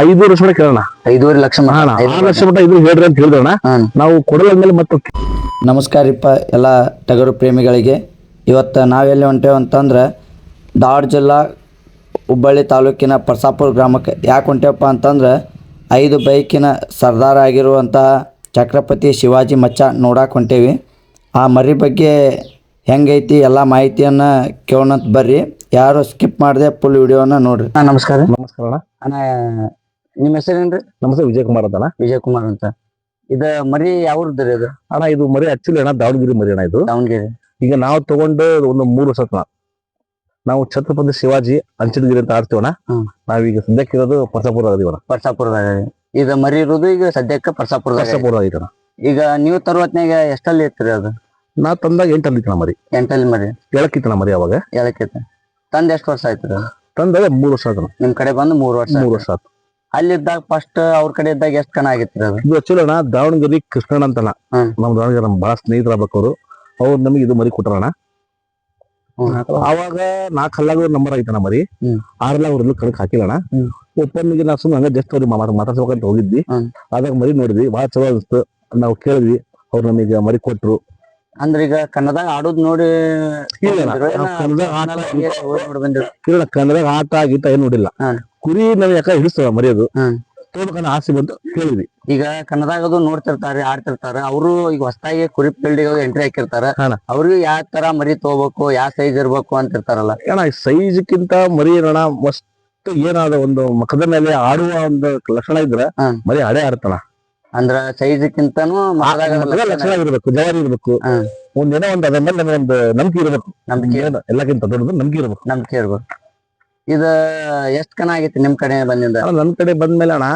5 ವರ್ಷ ಕೇಳೋಣ. 5.5 ಲಕ್ಷ ಅಣ್ಣ 6 ಲಕ್ಷ ಮಟ್ಟ ಇದ್ರು ಹೇಳ್ರಿ ಅಂತ ಹೇಳಿದ್ರಣ್ಣ. ನಾವು ಕೊಡಲಾದ್ಮೇಲೆ ಮತ್ತೆ. ನಮಸ್ಕಾರಪ್ಪ ಎಲ್ಲ ಟಗರು ಪ್ರೇಮಿಗಳಿಗೆ. ಇವತ್ತು ನಾವೆಲ್ಲಿ ಹೊಂಟೇವೆ ಅಂತಂದ್ರೆ ಧಾರವಾಡ ಜಿಲ್ಲಾ ಹುಬ್ಬಳ್ಳಿ ತಾಲೂಕಿನ ಪರ್ಸಾಪುರ ಗ್ರಾಮಕ್ಕೆ ಯಾಕೆ ಹೊಂಟೇವಪ್ಪ ಅಂತಂದ್ರೆ 5 ಬೈಕಿನ ಸರ್ದಾರ ಆಗಿರುವಂತಹ ಛತ್ರಪತಿ ಶಿವಾಜಿ ಮಚ್ಚ ನೋಡಕ್ಕೆ ಹೊಂಟೇವಿ. ಆ ಮರಿ ಬಗ್ಗೆ ಹೆಂಗೈತಿ ಎಲ್ಲ ಮಾಹಿತಿಯನ್ನು ಕೇಳೋಣಂತ ಬರ್ರಿ. ಯಾರು ಸ್ಕಿಪ್ ಮಾಡದೆ ಫುಲ್ ವಿಡಿಯೋನ ನೋಡ್ರಿ. ನಮಸ್ಕಾರ. ನಮಸ್ಕಾರ ಅಣ್ಣ, ನಿಮ್ಮ ಹೆಸರೇನ್ರಿ? ನಮಸ್ತೆ, ವಿಜಯ್ ಕುಮಾರ್ ಅಂತ. ವಿಜಯ್ ಕುಮಾರ್ ಅಂತ. ಇದ ಮರಿ ಯಾವ್ದ್ರಿ ಇದು? ಅಣ್ಣ ಇದು ಮರಿ ಆಕ್ಚುಲಿ ಅಣ್ಣ ದಾವಣಗೆರೆ ಮರಿ ಅಣ್ಣ ಇದು. ದಾವಣಗೆರೆ. ಈಗ ನಾವು ತಗೊಂಡು ಒಂದು 3 ವರ್ಷ ನಾವು ಛತ್ರಪತಿ ಶಿವಾಜಿ ಅಂಚನಗಿರಿ ಅಂತ ಆಡ್ತೀವಣ್ಣ. ನಾವೀಗ ಸದ್ಯಕ್ಕೆ ಇರೋದು ಪರ್ಸಾಪುರ ಅದೀವಣ್ಣ. ಪರ್ಸಾಪುರದಾಗ ಇದು ಮರಿ ಇರೋದು ಈಗ ಸದ್ಯಕ್ಕೆ ಪರ್ಸಾಪುರದಾಗ. ಈಗ ನೀವು ತರುವತ್ನಾಗ ಎಷ್ಟಲ್ಲಿ ಇರ್ತೀರಿ ಅದು? ನಾ ತಂದಾಗ 8 ಅಲ್ಲಿ ಇತ್ತಣ್ಣ ಮರಿ. 8 ಅಲ್ಲಿ ಮರಿ ಹೇಳಕ್ಕಿತ್ತಣ್ಣ ಮರಿ ಅವಾಗ. ಹೇಳಕ್ಕಿತ್ತ. ತಂದ ಎಷ್ಟು ವರ್ಷ ಆಯ್ತು? ತಂದಾಗ 3 ವರ್ಷ ಆಯ್ತು. ನಿಮ್ ಕಡೆ ಬಂದು 3 ವರ್ಷ. 3 ವರ್ಷ ಆಯ್ತು. ಅಲ್ಲಿದ್ದಾಗ ಫಸ್ಟ್ ಅವ್ರ ಕಡೆ ಇದ್ದಾಗ ಎಷ್ಟು ಕಣ ಆಗಿತ್ತು ಅದು? ಇದು ಆಕ್ಚುಲಿ ಅಣ್ಣ ದಾವಣಗೆರೆ ಕೃಷ್ಣಣ್ಣ ಅಂತಣ್ಣ. ನಮ್ ದಾವಣಗೆರೆ ನಮ್ ಬಹಳ ಸ್ನೇಹಿತರಾಗಬೇಕು ಅವ್ರು ನಮಗೆ ಇದು ಮರಿ ಕೊಟ್ರಣ್ಣ. ಅವಾಗ 4 ಹಲ್ಲಾಗ ನಂಬರ್ ಐತಣ್ಣ ಮರಿ. 6 ಅವ್ರಲ್ಲೂ ಕಣಕ್ ಹಾಕಿಲ್ಲಣ್ಣ. ಒಪ್ಪನ್ನಿಗೆ ನಾವು ಸುಮ್ಮನೆ ಹಂಗ ಜಸ್ಟ್ ಅವ್ರಿಗೆ ಮಾತಾಡ್ಸ್ಬೇಕಂತ ಹೋಗಿದ್ವಿ. ಆದಾಗ ಮರಿ ನೋಡಿದ್ವಿ, ಬಹಳ ಚಲೋ ಅನಿಸ್ತು. ನಾವು ಕೇಳಿದ್ವಿ, ಅವ್ರು ನಮಗೆ ಮರಿ ಕೊಟ್ರು. ಅಂದ್ರೆ ಈಗ ಕನ್ನಡದಾಗ ಆಡೋದ್ ನೋಡಿ ಕನ್ನಡದಾಗ ಆಟ ಗೀಟ ಏನ್ ನೋಡಿಲ್ಲ. ಕುರಿ ನಾವ್ ಯಾಕ ಹಿಡಿಸ್ತವ ಮರಿಯೋದು ತೋಬೇಕನ್ನ ಆಸೆ ಬಂತು, ಕೇಳಿದ್ವಿ. ಈಗ ಕನ್ನಡದಾಗ ಅದು ನೋಡ್ತಿರ್ತಾರೆ, ಆಡ್ತಿರ್ತಾರ. ಅವರು ಈಗ ಹೊಸದಾಗಿ ಕುರಿ ಫೀಲ್ಡ್ ಎಂಟ್ರಿ ಹಾಕಿರ್ತಾರ. ಅವ್ರಿಗೆ ಯಾವ ತರ ಮರಿ ತಗೋಬೇಕು, ಯಾವ ಸೈಜ್ ಇರ್ಬೇಕು ಅಂತ ಇರ್ತಾರಲ್ಲ. ಏನ ಸೈಜ್ಕ್ಕಿಂತ ಮರಿ ಏನಣ್ಣ ಮಸ್ತ್ ಏನಾದ ಒಂದು ಮಖದ ಮೇಲೆ ಆಡುವ ಒಂದು ಲಕ್ಷಣ ಇದ್ರೆ ಮರಿ ಆಡೇ ಆಡ್ತಾನ. ಅಂದ್ರ ಸೈಜ್ಕ್ಕಿಂತನೂ ಲಕ್ಷಣ ಇರ್ಬೇಕು, ಜವಾರಿ ಇರ್ಬೇಕು. ಒಂದೇನೋ ಒಂದು ಅದ್ರ ಮೇಲೆ ಒಂದು ನಂಬಿಕೆ ಇರ್ಬೇಕು. ಎಲ್ಲಕ್ಕಿಂತ ದೊಡ್ಡದು ನಂಬಿಕೆ ಇರ್ಬೇಕು. ನಂಬಿಕೆ ಇರ್ಬೇಕು. ಇದ ಎಷ್ಟ್ ಕಣ ಆಗೈತಿ ನಿಮ್ ಕಡೆ ಬಂದಿಂದ? ನಮ್ ಕಡೆ ಬಂದ್ಮೇಲೆ ಅಣ್ಣ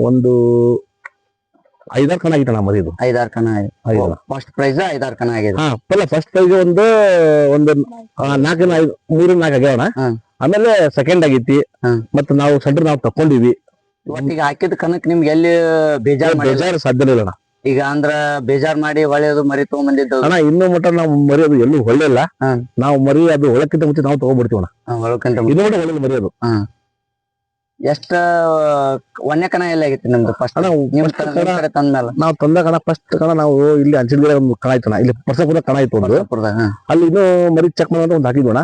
ಒಂದು 5-6 ಕಣ ಆಗಿತ್ತಣ್ಣ ಮರಿ. ಇದು 5-6 ಕಣ ಆಗಿದೆ. ಫಸ್ಟ್ ಪ್ರೈಸ್ 5-6 ಕಣ ಆಗಿದೆ. ಫಸ್ಟ್ ಪ್ರೈಸ್ ಒಂದು 3-4 ಆಗ್ಯಾವಣ. ಆಮೇಲೆ ಸೆಕೆಂಡ್ ಆಗೈತಿ. ಮತ್ತ ನಾವು ಸೆಂಟರ್ ನಾವು ತಕೊಂಡಿವಿ. ಒಟ್ಟಿಗೆ ಹಾಕಿದ ಕಣಕ್ ನಿಮ್ಗೆ ಎಲ್ಲಿ ಬೇಜಾರ್ ಸಾಧ್ಯ ಇಲ್ಲ. ಈಗ ಅಂದ್ರ ಬೇಜಾರ್ ಮಾಡಿ ಒಳ್ಳೆಯದು ಮರಿ ತಗೊಂಡ್ಬಂದಿದ್ದು ಅಣ್ಣ. ಇನ್ನೂ ಮಟ್ಟ ನಾವು ಮರಿ ಅದು ಎಲ್ಲೂ ಒಳ್ಳೆಲ್ಲ. ನಾವು ಮರಿ ಅದು ಒಳಕ್ಕಿಂತ ಮುಂಚೆ ನಾವು ತಗೊಂಡ್ಬಿಡ್ತೀವಣ್ಣ. ಇನ್ನೂ ಮಟ್ಟ ಒಳ್ಳೆ ಮರಿ ಅದು. ಎಷ್ಟ ಒಂದೇ ಕಣ ಎಲ್ಲ ಆಗೈತಿ ನಿಮ್ದು ಫಸ್ಟ್ ತಂದ್ಮೇಲೆ? ನಾವು ತಂದ ಕಣ ಫಸ್ಟ್ ಕಣ ನಾವು ಇಲ್ಲಿ ಅಂಚನಗಿರಿ ಒಂದು ಕಣ ಆಯ್ತಣ್ಣ. ಇಲ್ಲಿ ಪರ್ಸಾಪುರ ಕಣ ಆಯ್ತು ಒಂದು. ಅಲ್ಲಿ ಇನ್ನೂ ಮರಿ ಚೆಕ್ ಮಾಡೋಣ ಒಂದು ಹಾಕಿದ್ವಣ್ಣ.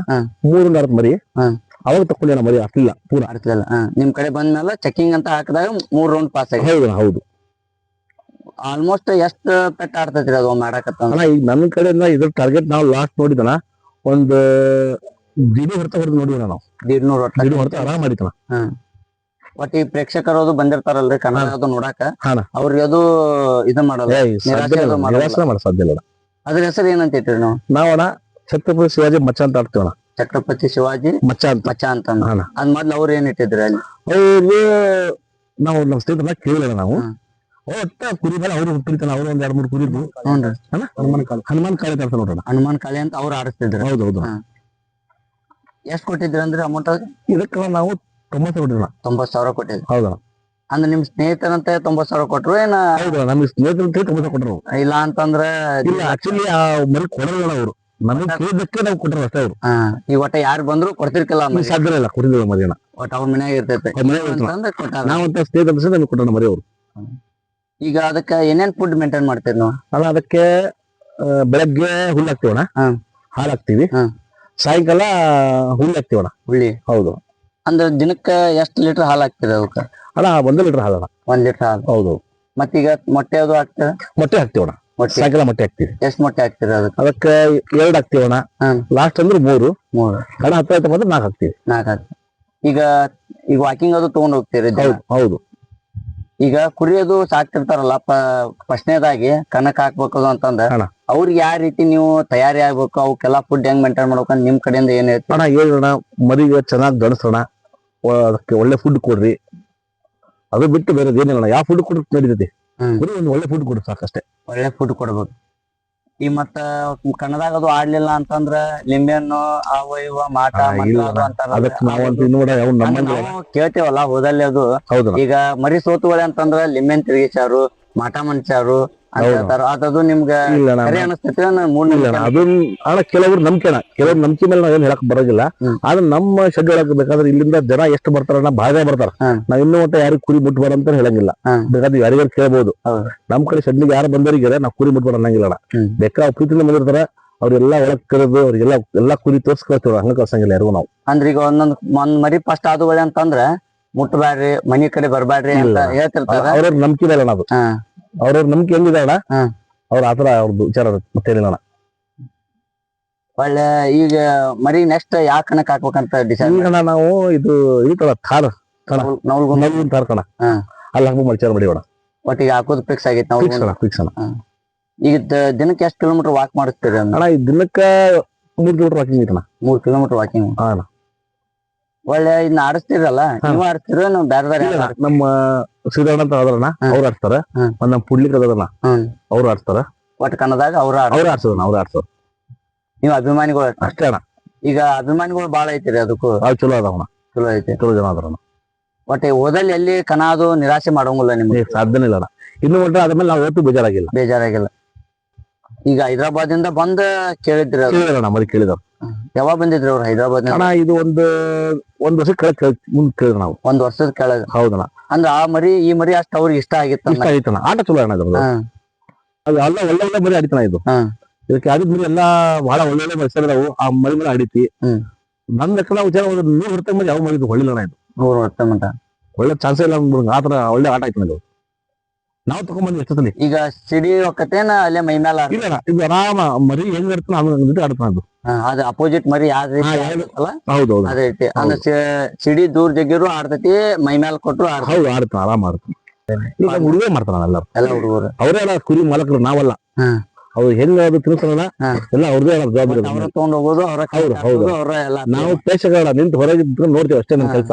3 ಮರಿ ಅವಾಗ ತಕೊಂಡ ಮರಿ ಆಗ್ಲಿಲ್ಲ, ಪೂರ ಆಗ್ತಿಲ್ಲ. ನಿಮ್ ಕಡೆ ಬಂದ್ಮೇಲೆ ಚೆಕಿಂಗ್ ಅಂತ ಹಾಕಿದಾಗ 3 ರೌಂಡ್ ಪಾಸ್ ಆಗಿ. ಹೌದು. ಆಲ್ಮೋಸ್ಟ್ ಎಷ್ಟ್ ಪೆಟ್ ಆಡ್ತೈತ್ರಿ ಅದು ಮಾಡಕತ್ತ? ಈಗ ನನ್ನ ಕಡೆಯಿಂದ ಇದ್ರ ಟಾರ್ಗೆಟ್ ನಾವು ಲಾಸ್ಟ್ ನೋಡಿದಣ ಒಂದು 150 ಹೊರತ ನೋಡಿದ್ವಿ ನಾವು. 150 ಹೊರತ ಆರಾಮ್ ಮಾಡಿತಣ. ಒಟ್ಟ ಈ ಪ್ರೇಕ್ಷಕರು ಅದು ಬಂದಿರ್ತಾರಲ್ರಿ ಕನ್ನಡ ಅದು ನೋಡಾಕ, ಅವ್ರಿಗೆ ಅದು ಇದ ಮಾಡಲ್ಲ, ಸಾಧ್ಯ ಇಲ್ಲ. ಅದ್ರ ಹೆಸರು ಏನಂತ ಇಟ್ರಿ ನಾವು? ನಾವಣ್ಣ ಛತ್ರಪತಿ ಶಿವಾಜಿ ಮಚ್ಚ ಅಂತ ಆಡ್ತೀವಣ್ಣ. ಛತ್ರಪತಿ ಶಿವಾಜಿ ಮಚ್ಚ ಅಂತ. ಅದ್ ಮೊದ್ಲು ಅವ್ರ ಏನ್ ಇಟ್ಟಿದ್ರಿ ಅಲ್ಲಿ? ಅವ್ರಿಗೆ ನಾವು ನಮ್ ಸ್ನೇಹಿತರನ್ನ ಕೇಳಿಲ್ಲ ನಾವು. ಒಟ್ಟ ಕುರಿ ಮೇಲೆ ಅವ್ರು ಹುಟ್ಟಿರ್ತಾನ. ಅವ್ರು ಒಂದ್ 2-3 ಕುರಿ ಇದ್ವು. ಹನುಮಾನ್ ಕಾಳಿ ಅಂತ ನೋಡ್ರಿ. ಹನುಮಾನ್ ಕಾಳಿ ಅಂತ ಅವ್ರು ಆಡಿಸ್ತಿದ್ರು. ಹೌದೌದು. ಎಷ್ಟ್ ಕೊಟ್ಟಿದ್ರಿ ಅಂದ್ರೆ ಅಮೌಂಟ್? ಇದಕ್ಕ ನಾವು 90,000 ಕೊಟ್ಟಿದ್ವಿ. 90,000 ಕೊಟ್ಟಿದ್ವಿ. ಹೌದಾ? ಅಂದ್ರೆ ನಿಮ್ ಸ್ನೇಹಿತರಂತೆ 90,000 ಕೊಟ್ರು ಏನ? ಹೌದಾ, ನಮ್ ಸ್ನೇಹಿತರಂತೆ 90,000 ಕೊಟ್ಟರು. ಇಲ್ಲ ಅಂತಂದ್ರ ಇಲ್ಲ, ಆಕ್ಚುಲಿ ಆ ಮರಿ ಕೊಡಲ್ಲ ಅವರು. ನಮಗೆ ಕೇಳಿದಕ್ಕೆ ನಾವು ಕೊಟ್ಟರು ಅಷ್ಟೇ ಅವರು. ಈ ಒಟ್ಟ ಯಾರು ಬಂದ್ರು ಕೊಡ್ತಿರ್ಕಲ್ಲ? ಸಾಧ್ಯ ಇಲ್ಲ, ಕೊಟ್ಟಿದ್ವಿ ಮರಿಯನ್ನ. ಒಟ್ಟ ಅವ್ರ ಮನ್ಯಾಗ ಇರ್ತೈತೆ. ನಾವಂತ ಸ್ನೇಹಿತರ ನಮ್ಗೆ ಕೊಟ್ಟಣ ಮರಿ ಅವರು. ಈಗ ಅದಕ್ಕ ಏನೇನ್ ಫುಡ್ ಮೇಂಟೈನ್ ಮಾಡ್ತೀರಿ ನಾವು? ಅಲ್ಲ, ಅದಕ್ಕೆ ಬೆಳಗ್ಗೆ ಹುಲ್ಲು ಹಾಕ್ತಿವಣ್ಣ, ಹಾಲು ಹಾಕ್ತಿವಿ. ಸಾಯಂಕಾಲ ಹುಲ್ಲು ಹಾಕ್ತಿವಣ್ಣ. ಹುಳ್ಳಿ? ಹೌದು. ಅಂದ್ರೆ ದಿನಕ್ಕ ಎಷ್ಟು ಲೀಟರ್ ಹಾಲು ಹಾಕ್ತಿರಿ ಅದಕ್ಕ? ಅಣ್ಣ 1 ಲೀಟರ್ ಹಾಲು. 1 ಲೀಟರ್ ಹಾಲು. ಹೌದು. ಮತ್ತೀಗ ಮೊಟ್ಟೆ ಅದು ಹಾಕ್ತೀರ? ಮೊಟ್ಟೆ ಹಾಕ್ತಿವಣ್ಣ. ಸಾಯಂಕಾಲ ಮೊಟ್ಟೆ ಹಾಕ್ತಿವಿ. ಎಷ್ಟ್ ಮೊಟ್ಟೆ ಹಾಕ್ತಿರಿ ಅದಕ್ಕೆ? 2 ಹಾಕ್ತಿವಣ್ಣ. ಲಾಸ್ಟ್ ಅಂದ್ರೆ 3. ಹಣ 10 ಬಂದ್ರೆ 4 ಹಾಕ್ತಿವಿ. 4 ಹಾಕ್ತಿವಿ. ಈಗ ವಾಕಿಂಗ್ ಅದು ತಗೊಂಡ್ ಹೋಗ್ತೀರಿ? ಹೌದು. ಈಗ ಕುರಿ ಅದು ಸಾಕ್ತಿರ್ತಾರಲ್ಲ, ಫಸ್ಟ್ನೇದಾಗಿ ಕಣಕ್ ಹಾಕ್ಬೇಕು ಅಂತಂದ್ರ ಅವ್ರಿಗೆ ಯಾವ ರೀತಿ ನೀವು ತಯಾರಿ ಆಗ್ಬೇಕು, ಅವಕ್ಕೆಲ್ಲಾ ಫುಡ್ ಹೆಂಗ್ ಮೇಂಟೈನ್ ಮಾಡ್ಬೇಕು ನಿಮ್ ಕಡೆಯಿಂದ ಏನ್ ಹೇಳ್ತೀವಿ? ಅಣ್ಣ ಹೇಳೋಣ, ಮರಿಗೆ ಚೆನ್ನಾಗಿ ಗಣಸೋಣ, ಅದಕ್ಕೆ ಒಳ್ಳೆ ಫುಡ್ ಕೊಡ್ರಿ. ಅದು ಬಿಟ್ಟು ಬೇರೆ ಏನಿಲ್ಲ. ಯಾವ ಫುಡ್ ಕೊಡ್ರಿ ನಡೀತೈತಿ. ಒಂದು ಒಳ್ಳೆ ಫುಡ್ ಕೊಡ್ರಿ ಸಾಕಷ್ಟೇ. ಒಳ್ಳೆ ಫುಡ್ ಕೊಡ್ಬೇಕು. ಈ ಮತ್ತ ಕನ್ನಡದಾಗ ಅದು ಆಡ್ಲಿಲ್ಲ ಅಂತಂದ್ರ ಲಿಂಬೆಹಣ್ಣು ಅವ ಇವ ಮಾಟ ಕೇಳ್ತೇವಲ್ಲ ಹೋದಲ್ಲಿ ಅದು. ಈಗ ಮರಿ ಸೋತುವಳೆ ಅಂತಂದ್ರ ಲಿಂಬೆಹಣ್ಣು ತಿರುಗಿಸಾರು, ಮಾಟ ಮನುಷ್ಯರು ಅಂತ ಹೇಳ್ತಾರ ಅದದು ನಿಮ್ಗ ಇಲ್ಲ ಸರಿ ಅನಿಸ್ತೈತಿ ಇಲ್ಲ ಅದನ್ನ ಅಣ್ಣ ಕೆಲವ್ರು ನಂಬಿಕೆ ಮೇಲೆ ನಾವೇನ್ ಹೇಳಕ್ ಬರೋದಿಲ್ಲ. ಆದ್ರೆ ನಮ್ಮ ಶೆಡ್ ಒಳಗ್ ಬೇಕಾದ್ರೆ ಇಲ್ಲಿಂದ ಜನ ಎಷ್ಟು ಬರ್ತಾರ ಬಾಳ ಬರ್ತಾರ. ನಾವ್ ಇನ್ನೂ ಒಟ್ಟ ಯಾರಿಗ್ ಕುರಿ ಮುಟ್ಬಾರ ಅಂತ ಹೇಳಂಗಿಲ್ಲ. ಬೇಕಾದ್ರೆ ಯಾರಿಗಾರು ಕೇಳ್ಬೋದು. ನಮ್ ಕಡೆ ಶೆಡ್ಲಿಗೆ ಯಾರು ಬಂದವರಿಗೆ ನಾವ್ ಕುರಿ ಮುಟ್ಬಾರ ಅನ್ನಂಗಿಲ್ಲ. ಬೇಕಾ ಪ್ರೀತಿಯಿಂದ ಬಂದಿರ್ತಾರ ಅವ್ರೆಲ್ಲ ಒಳಗ್ ಕರೆದು ಅವ್ರಿಗೆಲ್ಲ ಕುರಿ ತೋರ್ಸ್ಕೊಳ್ತೀವಿ. ಹಂಗ ಕಳ್ಸಂಗಿಲ್ಲ ಯಾರಿಗೂ ನಾವು. ಅಂದ್ರೆ ಈಗ ಒಂದ್ ಮರಿ ಫಸ್ಟ್ ಆದುಗಳೇ ಅಂತಂದ್ರ ಮುಟ್ಬ್ಯಾಡ್ರಿ ಮನಿ ಕಡೆ ಬರ್ಬ್ಯಾಡ್ರಿ ಅಂತ ಹೇಳ್ತಿರ್ತಾರ. ಅವ್ರ ನಂಬಿಕೆ ಇಲ್ಲ ಅದು. ಅವ್ರವ್ರ ನಂಬಿಕೆ ಹೆಂಗಿದೆ ಅಣ್ಣ ಅವ್ರ ಆತರ ಅವ್ರದ್ದು ವಿಚಾರ ಮತ್ತೇನಿಲ್ಲ ಅಣ್ಣ. ಒಳ್ಳೆ ಈಗ ಮರಿ ನೆಕ್ಸ್ಟ್ ಯಾವ ಕಣಕ್ ಹಾಕ್ಬೇಕಂತ ಡಿಸೈಡ್ ಈಗ ನಾವು ಇದು ಇರ್ತದ ಥಾರ್ ನಲ್ಗುನ್ ಥಾರ್ ಕಣ ಅಲ್ಲಿ ಹಾಕ್ಬೇಕು ವಿಚಾರ ಮಾಡಿವಣ. ಒಟ್ಟಿಗೆ ಹಾಕೋದು ಫಿಕ್ಸ್ ಆಗೈತಿ ನಾವು ಫಿಕ್ಸ್ ಅಣ್ಣ. ಈಗ ದಿನಕ್ಕೆ ಎಷ್ಟು ಕಿಲೋಮೀಟರ್ ವಾಕ್ ಮಾಡಿಸ್ತೀರಿ ಅಣ್ಣ? ಈ ದಿನಕ್ಕ 3 ಕಿಲೋಮೀಟರ್ ವಾಕಿಂಗ್ ಐತಣ್ಣ. 3 kilometre walking. ಒಳ್ಳೆ ಇದನ್ನ ಆಡಿಸ್ತಿರಲ್ಲ ನೀವು ಆಡಿಸ್ತೀರ ನಾವು ಬೇರೆ ಬೇರೆ? ನಮ್ಮ ಶ್ರೀಧರಣ್ಣ ಅಂತ ಅದ್ರಣ್ಣ ಅವ್ರು ಆಡ್ತಾರ. ನಮ್ಮ ಪುಡ್ಲಿಕ್ ಅದನ್ನ ಅವ್ರು ಆಡ್ತಾರ. ಒಟ್ಟು ಕನ್ನದಾಗ ಅವ್ರು ಆಡ್ಸೋದಣ್ಣ ಅವ್ರು ಆಡ್ಸೋದು. ನೀವು ಅಭಿಮಾನಿಗಳು ಅಷ್ಟೇ ಅಣ್ಣ. ಈಗ ಅಭಿಮಾನಿಗಳು ಬಾಳ ಐತಿರಿ ಅದಕ್ಕೂ? ಚಲೋ ಅದಾವಣ್ಣ. ಚಲೋ ಐತಿ. ಚಲೋ ಜನ ಅದಾರಣ್ಣ. ಒಟ್ಟೆ ಓದಲ್ಲಿ ಎಲ್ಲಿ ಕನ ಅದು ನಿರಾಶೆ ಮಾಡೋಂಗಿಲ್ಲ ನಿಮ್ಗೆ? ಸಾಧ್ಯನೇ ಇಲ್ಲ ಅಣ್ಣ. ಇನ್ನು ಒಟ್ಟು ಅದ್ಮೇಲೆ ನಾವು ಯಾವತ್ತೂ ಬೇಜಾರಾಗಿಲ್ಲ. ಈಗ ಹೈದರಾಬಾದ್ ಇಂದ ಬಂದ ಕೇಳಿದ್ರಿ? ಮರಿ ಕೇಳಿದಾರ. ಯಾವಾಗ ಬಂದಿದ್ರಿ ಅವ್ರು ಹೈದರಾಬಾದ್? ಅಣ್ಣ ಇದು ಒಂದ್ ವರ್ಷ ಮುಂದ್ ಕೇಳಿದ್ರು ನಾವು. 1 ವರ್ಷದ ಕೆಳಗ? ಹೌದಣ್ಣ. ಅಂದ್ರ ಈ ಮರಿ ಅಷ್ಟ ಅವ್ರಿಗೆ ಇಷ್ಟ ಆಗಿತ್ತಣ್ಣ. ಆಟ ಚಲೋ ಅಣ್ಣ ಅದು. ಎಲ್ಲ ಒಳ್ಳೆ ಮರಿ ಆಡಿತಣ್ಣ ಇದು. ಇದಕ್ಕೆ ಆಡಿದ ಮರಿ ಎಲ್ಲಾ ಬಹಳ ಒಳ್ಳೊಳ್ಳೆ ಮರಿಸಿದಾವು. ಆ ಮರಿ ಮೇಲೆ ಆಡಿತಿ. ನನ್ ಲೆಕ್ಕ ವಿಚಾರ 100 ಹೊರತ ಮರಿ ಯಾವ ಮರಿ ಹೊಳ್ಳಿಲ್ಲ ಇದು. 100 ವರ್ಷ ಮಟ ಒಳ್ಳೆ ಚಾನ್ಸೇ ಇಲ್ಲ. ಆತರ ಒಳ್ಳೆ ಆಟ ಆಯ್ತು ಇದು. ನಾವು ತಗೊಂಡ್ಬಂದ್ವಿ ಎಷ್ಟೊತ್ತಲ್ಲಿ. ಈಗ ಸಿಡಿ ಹೊಕ್ಕತೇನ ಅಲ್ಲೇ ಮೈ ಮ್ಯಾಲ? ಇಲ್ಲ ಇದು ಆರಾಮ ಮರಿ ಹೆಂಗ್ ಇರ್ತಾನ ಆಡ್ತಾನ ಅದು. ಅದ ಅಪೋಸಿಟ್ ಮರಿ ಯಾವ್ದು ಹೌದೌದು ಅದೇ ರೀತಿ ಅಂದ್ರೆ ಸಿಡಿ ದೂರ ಜಗ್ಗಿರು ಆಡ್ತೈತಿ, ಮೈ ಮ್ಯಾಲ ಕೊಟ್ರು ಹೌದು ಆಡ್ತಾನ ಆರಾಮ ಆಡ್ತಾನ. ಈಗ ಹುಡುಗೇ ಮಾಡ್ತಾನ ಎಲ್ಲ ಹುಡುಗರು. ಅವರೇ ಅಲ್ಲ ಕುರಿ ಮಾಲಕರು, ನಾವಲ್ಲ. ಅವ್ರು ಹೆಂಗ ಅದು ತಿಳ್ತಾರಲ್ಲ ಎಲ್ಲ ಅವ್ರದೇ ಜವಾಬ್ದಾರಿ. ಅವ್ರ ತಗೊಂಡ್ ಹೋಗೋದು ಅವ್ರ ಅವ್ರ ಎಲ್ಲ. ನಾವು ಪೇಷಗಳ ನಿಂತು ಹೊರಗೆ ನೋಡ್ತೀವಿ ಅಷ್ಟೇ ನಮ್ ಕೆಲಸ.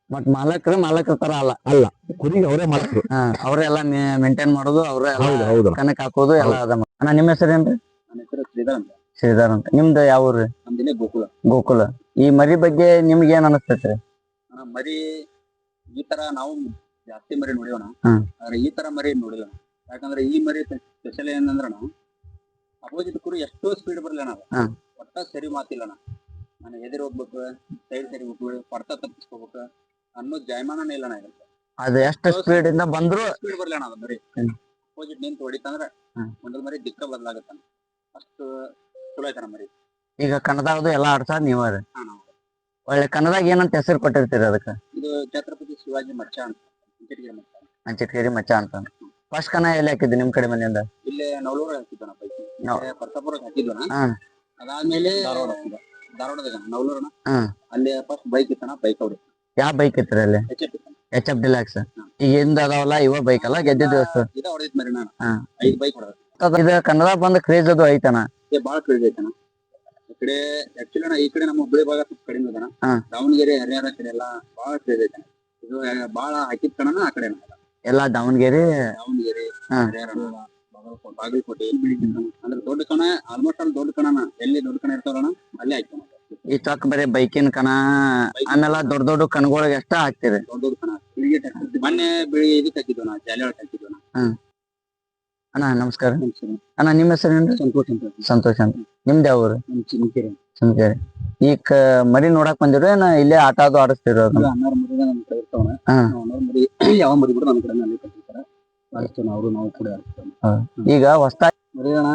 ಬಟ್ ಮಾಲಕರ ತರ ಅಲ್ಲ ಕುರಿಗೆ ಅವರೇ ಮಾಲಕರು. ಅವ್ರೆಲ್ಲ ಮೇಂಟೈನ್ ಮಾಡೋದು ಅವ್ರೆ ಕನಕ್ ಹಾಕೋದು ಎಲ್ಲ ಅದ. ಅಣ್ಣ ನಿಮ್ಮ ಹೆಸರೇನ್ರಿ? ಶ್ರೀಧರ್ ಅಂತ. ನಿಮ್ದು ಯಾವ ಊರ್ರಿ? ಗೋಕುಲ. ಈ ಮರಿ ಬಗ್ಗೆ ನಿಮ್ಗೆ ಏನ್ ಅನಸ್ತೈತ್ರಿ? ಮರಿ ಈ ತರ ನಾವು ಜಾಸ್ತಿ ಮರಿ ನೋಡಿಯೋಣ, ಆದ್ರೆ ಈ ತರ ಮರಿ ನೋಡಿಲ್ಲ. ಯಾಕಂದ್ರೆ ಈ ಮರಿ ಸ್ಪೆಷಲ್ ಏನಂದ್ರ ಅಪೋಸಿಟ್ ಕುರಿ ಎಷ್ಟೋ ಸ್ಪೀಡ್ ಬರ್ಲಣ ಒಟ್ಟ ಸರಿ ಮಾತಿಲ್ಲಣ. ನಾನು ಎದುರು ಹೋಗ್ಬೇಕು, ಸೈಡ್ ಸರಿ ಹೋಗ್ಬೇಕು, ಪಡ್ತ ತಪ್ಪಿಸ್ಕೋಬೇಕು ಅನ್ನೋ ಜಾಯಮಾನನೇ ಇಲ್ಲಣ. ಅದು ಎಷ್ಟು ಸ್ಪೀಡ್ ಇಂದ ಬಂದ್ರು ಸ್ಪೀಡ್ ಬರ್ಲಣ ಅದು ಮರಿ. ಅಪೋಸಿಟ್ ನಿಂತು ಹೊಡಿತಂದ್ರ ಒಂದ್ ಮರಿ ದಿಕ್ಕ ಬದಲಾಗತ್ತಾನ. ಅಷ್ಟು ಚಲೋ ಐತನ ಮರಿ. ಈಗ ಕನ್ನಡದು ಎಲ್ಲಾ ಆಡ್ಸಾದ್ ನೀವ್ರಿ? ಒಳ್ಳೆ ಕನ್ನಡದಾಗ ಏನಂತ ಹೆಸರು ಕೊಟ್ಟಿರ್ತೀರಿ ಅದಕ್ಕ? ಇದು ಛತ್ರಪತಿ ಶಿವಾಜಿ ಮಚ್ಚ ಅಂತ, ಅಂಚಿಟ್ಕೇರಿ ಮಚ್ಚ ಅಂತ. ಫಸ್ಟ್ ಕನ ಎಲ್ಲಿ ಹಾಕಿದ್ವಿ ನಿಮ್ ಕಡೆ ಮನೆಯಿಂದ? ಇಲ್ಲೇ ನವಲೂರ ಹಾಕಿದ್ವಣ ಪೈಕಿ, ಪರ್ತಾಪುರ ಹಾಕಿದ್ವಣ. ಅದಾದ್ಮೇಲೆ ಧಾರವಾಡದಾಗ ನವಲೂರಣ ಅಲ್ಲಿ ಫಸ್ಟ್ ಬೈಕ್ ಇತ್ತಣ. ಬೈಕ್ ಅವ್ರಿ ಯಾವ ಬೈಕ್ ಇತ್ರಿ ಅಲ್ಲಿ? HF ಡಿಲಾಕ್ಸ್. ಈಗ ಹಿಂದ ಅದಾವಲ್ಲ ಇವ ಬೈಕ್ ಅಲ್ಲ ಗೆದ್ದಿದ್ವಿ? ಇದ ಹೊಡೆದಿತ್ ಮರಿ ನಾನು 5 ಬೈಕ್ ಹೊಡೆದ. ಇದು ಕನ್ನಡ ಬಂದ ಕ್ರೇಜ್ ಅದು ಐತನ? ಬಾಳ ಕ್ರೇಜ್ ಐತಣ ಈ ಕಡೆ. ಆಕ್ಚುಲಿ ಈ ಕಡೆ ನಮ್ಮ ಹುಬ್ಬಳ್ಳಿ ಭಾಗ ಸ್ವಲ್ಪ ಕಡಿಮೆ ಅದಣ. ದಾವಣಗೆರೆ ಹರಿಹರ ಕಡೆ ಎಲ್ಲಾ ಬಾಳ ಕ್ರೇಜ್ ಐತಣ. ಇದು ಬಾಳ ಹಾಕಿದ್ ಕಣನ ಆ ಕಡೆ ಎಲ್ಲಾ ದಾವಣಗೆರೆ ಹರಿಹರ ಬಾಗಲಕೋಟೆ ಅಂದ್ರೆ ದೊಡ್ಡ ಕಣ. ಆಲ್ಮೋಸ್ಟ್ ಅಲ್ಲಿ ದೊಡ್ಡ ಕಣನ ಎಲ್ಲಿ ದೊಡ್ಡ ಕಣ ಇರ್ತಾವಲ್ಲ ಅಲ್ಲೇ ಹಾಕ್ತಾನ. ಈ ಚೊಕ್ಕ ಬರೀ ಬೈಕಿನ ಕಣ ಆಮೇಲೆ ದೊಡ್ಡ ಕಣಗಳಿಗೆ ಎಷ್ಟ ಹಾಕ್ತಿರಿ? ದೊಡ್ಡ ಕಣ ಮೊನ್ನೆ ಬೆಳಿ ಇದಕ್ಕೆ ಹಾಕಿದ್ವ ನಾ, ಜಾಲಿಯೊಳಗೆ ಹಾಕಿದ್ವ ನಾ. ಅಣ್ಣ ನಮಸ್ಕಾರ. ಅಣ್ಣ ನಿಮ್ಮ ಹೆಸರೇನ್ರಿ? ಸಂತೋಷ್ ಅಂತ. ನಿಮ್ದು ಯಾವ ಊರು? ಚಿಮಕೇರಿ. ಈಗ ಮರಿ ನೋಡಕ್ ಬಂದಿರೋ ಏನ ಇಲ್ಲೇ ಆಟ ಅದು ಆಡಿಸ್ತಿರೋ? ಯಾವ ಮರಿ ಕೂಡ ನಮ್ಮ ಕಡೆ ಆಡಿಸ್ತಾನ ಅವರು, ನಾವು ಕೂಡ ಆಡಿಸ್ತಾನ. ಈಗ ಹೊಸ್ತಾಗಿ ಮರಿಗಣ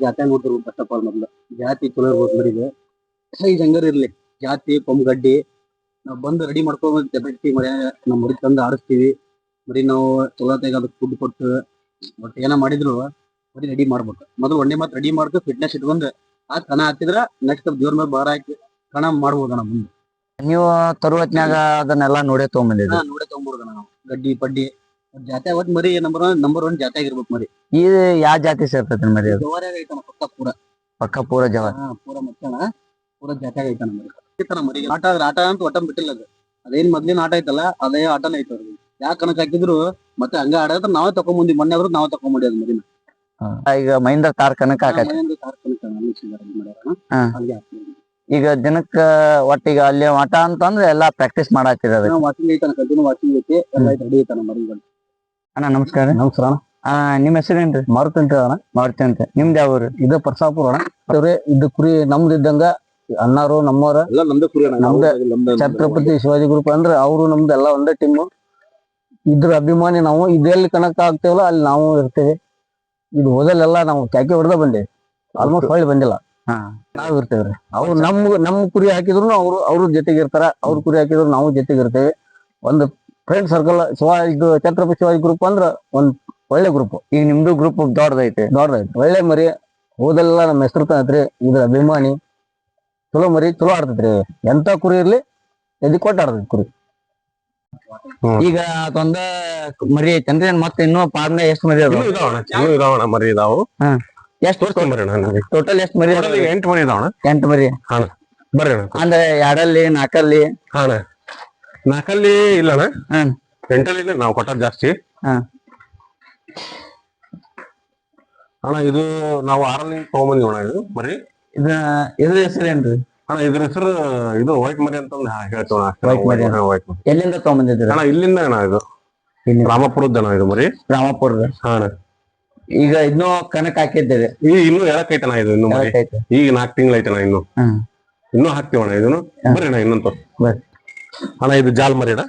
ಜಾತಿ ನೋಡ್ತಿರ್ಬೋದು. ಫಸ್ಟ್ ಆಫ್ ಆಲ್ ಮೊದ್ಲು ಜಾತಿ ಚಲೋ ಇರ್ಬೋದು ಮರಿಗೆ. ಸೈಜ್ ಹಂಗಾರ ಇರ್ಲಿ, ಜಾತಿ ಪೊಮ್ಗಡ್ಡಿ ನಾವ್ ಬಂದು ರೆಡಿ ಮಾಡ್ಕೊಂಡ್ ಜಬಟ್ಟಿ ಮರಿ ನಾವ್ ಮರಿ ತಂದು ಆಡಿಸ್ತೀವಿ. ಮರಿ ನಾವು ಚಲೋತೆಗೆ ಅದಕ್ಕೆ ಫುಡ್ ಕೊಟ್ಟು ಒಟ್ಟು ಏನ ಮಾಡಿದ್ರು ಮರಿ ರೆಡಿ ಮಾಡ್ಬೇಕು. ಮೊದಲು ಒಂದೇ ಮಾತು ರೆಡಿ ಮಾಡ್ಕೊ ಫಿಟ್ನೆಸ್ ಇಟ್ಕೊಂಡ್ ಆ ಕಣ ಹಾಕಿದ್ರ ನೆಕ್ಸ್ಟ್ ದೇವ್ರ ಮೇಲೆ ಭಾರ ಹಾಕಿ ಕಣ ಮಾಡ್ಬೋದಣ್ಣ. ಮುಂದೆ ನೀವು ತರುವತ್ನ್ಯಾಗ ಅದನ್ನೆಲ್ಲ ನೋಡೇ ತಗೊಂಬಂದಿದ್ರಿ? ನೋಡೇ ತಗೊಂಡ್ಬೋದಣ್ಣ ನಾವು. ಗಡ್ಡಿ ಪಡ್ಡಿ ಜಾತಿ ಅವತ್ ಮರಿ ನಂಬರ್ 1 ಜಾತಿ ಆಗಿರ್ಬೇಕು ಮರಿ. ಈ ಯಾವ ಜಾತಿ ಸೇರ್ತೈತಿ ಮರಿ? ಜವಾರಿಯಾಗ ಐತಣ ಪಕ್ಕ ಪೂರ ಜವಾರಿ. ಪೂರ ಮಚ್ಚಣ ಪೂರ ಜಾತಿಯಾಗ ಐತಣ ಮರಿ. ಆಟ ಆದ್ರೆ ಆಟ ಅಂತ ಒಟ್ಟ ಬಿಟ್ಟಿಲ್ಲ. ಅದೇನ್ ಮೊದ್ಲಿನ ಆಟ ಐತಲ್ಲ ಅದೇ ಆಟನೇ ಐತ. ಯಾಕೆ ಕಣಕ್ ಹಾಕಿದ್ರು ಮತ್ತೆ ಹಂಗ ಆಡೋದ್ರ ನಾವೇ ತಕೊಂಬಂದಿ. ಮೊನ್ನೆ ಆದ್ರೂ ನಾವೇ ತಕೊಂಬಂದಿ ಅದ್ ಮರಿನ. ಈಗ ಮಹೇಂದ್ರ ತಾರ್ ಕನಕ ಈಗ ದಿನಕ್ಕ ಒಟ್ಟಿಗ ಅಲ್ಲಿ ಆಟ ಅಂತಂದ್ರೆ ಎಲ್ಲಾ ಪ್ರಾಕ್ಟೀಸ್ ಮಾಡಾತಿರ? ವಾಕಿಂಗ್ ಐತನ, ಕಂಟಿನ್ಯೂ ವಾಕಿಂಗ್ ಐತಿ, ಎಲ್ಲ ರೆಡಿ ಐತನ ಮರಿಗಳು. ಅಣ್ಣ ನಮಸ್ಕಾರ. ನಮಸ್ಕಾರ. ನಿಮ್ ಹೆಸರೇನ್ರಿ? ಮಾರುತಿ ಅಂತ ಅಣ್ಣ. ಮಾರುತಿ ಅಂತ. ನಿಮ್ದು ಯಾವ ಊರು? ಇದು ಪರ್ಸಾಪುರ ಅಣ್ಣ. ಅವ್ರೆ ಇದು ಕುರಿ ನಮ್ದು ಇದ್ದಂಗ ಅಣ್ಣಾರು ನಮ್ಮವ್ರ ಎಲ್ಲ ನಮ್ದೇ ಕುರಿ ಅಣ್ಣ. ನಮ್ದೇ ಛತ್ರಪತಿ ಶಿವಾಜಿ ಗ್ರೂಪ್ ಅಂದ್ರೆ ಅವರು ನಮ್ದು ಎಲ್ಲ ಒಂದೇ ಟೀಮ್. ಇದ್ರ ಅಭಿಮಾನಿ ನಾವು. ಇದೆಲ್ಲಿ ಕನೆಕ್ಟ್ ಆಗ್ತೇವಲ್ಲ ಅಲ್ಲಿ ನಾವು ಇರ್ತೇವೆ. ಇದು ಹೋದಲ್ಲೆಲ್ಲ ನಾವು ಕ್ಯಾಕೆ ಹೊಡೆದ ಬಂದೇವಿ. ಆಲ್ಮೋಸ್ಟ್ ಹೊಳ್ಳಿ ಬಂದಿಲ್ಲ. ನಾವ್ ಇರ್ತೇವ್ರಿ. ಅವ್ರು ನಮ್ ಕುರಿ ಹಾಕಿದ್ರು ಅವ್ರ ಜೊತೆಗೆ ಇರ್ತಾರ. ಅವ್ರ ಕುರಿ ಹಾಕಿದ್ರು ನಾವು ಜೊತೆಗೆ ಇರ್ತೇವೆ. ಒಂದು ಫ್ರೆಂಡ್ ಸರ್ಕಲ್ ಇದು ಛತ್ರಪತಿ ಶಿವಾಜಿ ಗ್ರೂಪ್ ಅಂದ್ರ ಒಂದ್ ಒಳ್ಳೆ ಗ್ರೂಪ್. ಈಗ ನಿಮ್ದು ಗ್ರೂಪ್ ದೊಡ್ಡದೈತೆ. ಒಳ್ಳೆ ಮರಿ. ಹೋದೆಲ್ಲ ನಮ್ಮ ಹೆಸರು ತಂದ್ರಿ. ಇದ್ರ ಅಭಿಮಾನಿ ಚಲೋ ಮರಿ ಚಲೋ ಆಡ್ತೈತ್ರಿ. ಎಂತ ಕುರಿ ಇರ್ಲಿ ಎದಿ ಕೊಟ್ಟ ಆಡ್ತೈತಿ ಕುರಿ. ಈಗ ಅದೊಂದ ಮರಿ ಐತೇನ್ರಿ? ಮತ್ತೆ ಇನ್ನೂ ಪಾರ್ನ ಎಷ್ಟ್ ಮರಿ ಅದಾವ? ಇದಾವಣ ಮರಿ ಇದಾವು. ಎಷ್ಟು ಟೋಟಲ್ ಎಷ್ಟ್ ಮರಿ? 8 ಮರಿ ಇದಾವಣ. 8 ಮರಿ. ಬರ್ರಿ ಅಂದ್ರೆ 2 4 4 ಇಲ್ಲಣ್ಣ. 8 ನಾವು ಕೊಟ್ಟದ್ ಜಾಸ್ತಿ ಅಣ್ಣ. ಇದು ನಾವು 6 ತಗೊಂಬಂದಿವಿ ಅಣ್ಣ. ಇದು ಮರಿ ಇದ್ರ ಹೆಸರೇನ್ರಿ ಅಣ್ಣ? ಇದ್ರ ಹೆಸರು ಇದು ವೈಟ್ ಮರಿ ಅಂತ ಹೇಳ್ತೀವಿ. ವೈಟ್ ಮರಿ ಎಲ್ಲಿಂದ ತಗೊಂಬಂದಿದ್ರಿ ಅಣ್ಣ? ಇಲ್ಲಿಂದ ಅಣ್ಣ. ಇದು ರಾಮಪುರದ ಅಣ್ಣ. ಇದು ಮರಿ ರಾಮಪುರದ. ಈಗ ಇನ್ನೂ ಕನಕ್ ಹಾಕಿದ್ದೀರಿ? ಈಗ ಇನ್ನೂ ಎಳಕೈತಣ್ಣ. ಇದು ಇನ್ನು ಮರಿ ಈಗ 4 ತಿಂಗಳು ಐತಣ್ಣ. ಇನ್ನೂ ಹಾಕ್ತಿವಣ್ಣ. ಇದನ್ನು ಬರ್ರಿ ಅಣ್ಣ ಇನ್ನೊಂದು ಅಣ್ಣ. ಇದು ಜಾಲ್ ಮರಿ ಅಣ್ಣ.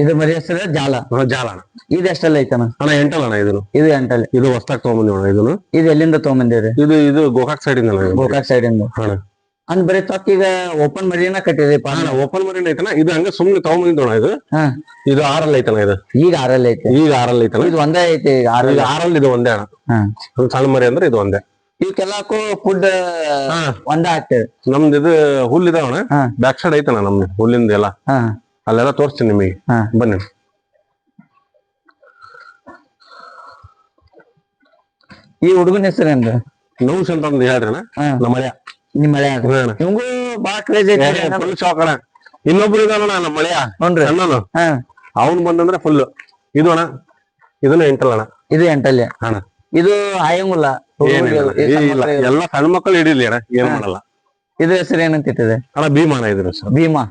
ಇದು ಮರಿ ಹೆಸರು ಜಾಲ. ಜಾಲ ಅಣ್ಣ. ಇದು ಎಷ್ಟಲ್ಲ ಐತಣ್ಣ? ಅಣ್ಣ 8 ಅಣ್ಣ. ಇದು 8. ಇದು ಹೊಸ್ತಾಗ ತಗೊಂಬಂದಿವಣ್ಣ. ಇದನ್ನು ಇದು ಎಲ್ಲಿಂದ ತಗೊಂಬಂದಿರಿ? ಇದು ಗೋಕಾಕ್ ಸೈಡ್ ಇಂದ. ಗೋಕಾಕ್ ಸೈಡ್ ಇಂದ. ಅಂದ್ ಬರೀ ತಕ್ಕ ಈಗ ಓಪನ್ ಮರಿನ ಕಟ್ಟಿರಿ? ಓಪನ್ ಮರಿನ ಐತಣ್ಣ. ಇದು ಹಂಗ ಸುಮ್ನೆ ತಗೊಂಬಂದಿದ್ದೋಣ. ಇದು 6 ಐತಣ್ಣ. ಇದು ಈಗ 6 ಐತೆ. ಈಗ 6 ಐತಣ್ಣ. ಇದು ಒಂದೇ ಐತಿ. 6 ಇದು ಒಂದೇ ಅಣ್ಣ. ಸಣ್ಣ ಮರಿ ಅಂದ್ರೆ ಇದು ಒಂದೇ. ಇವಕ್ಕೆಲ್ಲಾಕು ಫುಡ್ ಒಂದೇ ಹಾಕ್ತೇವೆ. ನಮ್ದು ಇದು ಹುಲ್ ಇದಾವಣ್ಣ. ಬ್ಯಾಕ್ ಸೈಡ್ ಐತಣ್ಣ ನಮ್ದು ಹುಲ್ಲಿಂದ ಎಲ್ಲ. ಅಲ್ಲೆಲ್ಲ ತೋರಿಸ್ತೀನಿ ನಿಮಗೆ. ಬನ್ನಿ. ಈ ಹುಡುಗನ ಹೆಸರೇನ್ರಿ? ನೌಸ್ ಅಂತ ಒಂದು ಹೇಳ್ರಿ ಅಣ್ಣ. ನಮ್ಮ ಮಳೆಯ. ನಿಮ್ ಮಳೆ ನಿಮ್ಗೂ ಬಾಳ ಕ್ರೇಜ್ ಐತಿ. ಫುಲ್ ಶಾಕ್ ಅಣ್ಣ. ಇನ್ನೊಬ್ರು ಇದಾವಣ್ಣ ನಮ್ಮ ಮಳೆಯ. ಅಣ್ಣನು ಅವ್ನ್ ಬಂದಂದ್ರೆ ಫುಲ್. ಇದು ಅಣ್ಣ. ಇದನ್ನ 8 ಅಣ್ಣ. ಇದು 8 ಅಣ್ಣ. ಇದು ಆಯಂಗಿಲ್ಲ. ಎಲ್ಲ ಸಣ್ಣ ಮಕ್ಕಳು ಹಿಡಿಲಿ ಅಣ್ಣ. ಏನ್ ಮಾಡಲ್ಲ. ಇದ್ರ ಹೆಸರು ಏನಂತ ಇಟ್ಟಿದೆ ಅಣ್ಣ? ಭೀಮಾ ಅಣ್ಣ. ಇದ್ರ ಹೆಸರು ಭೀಮಾ.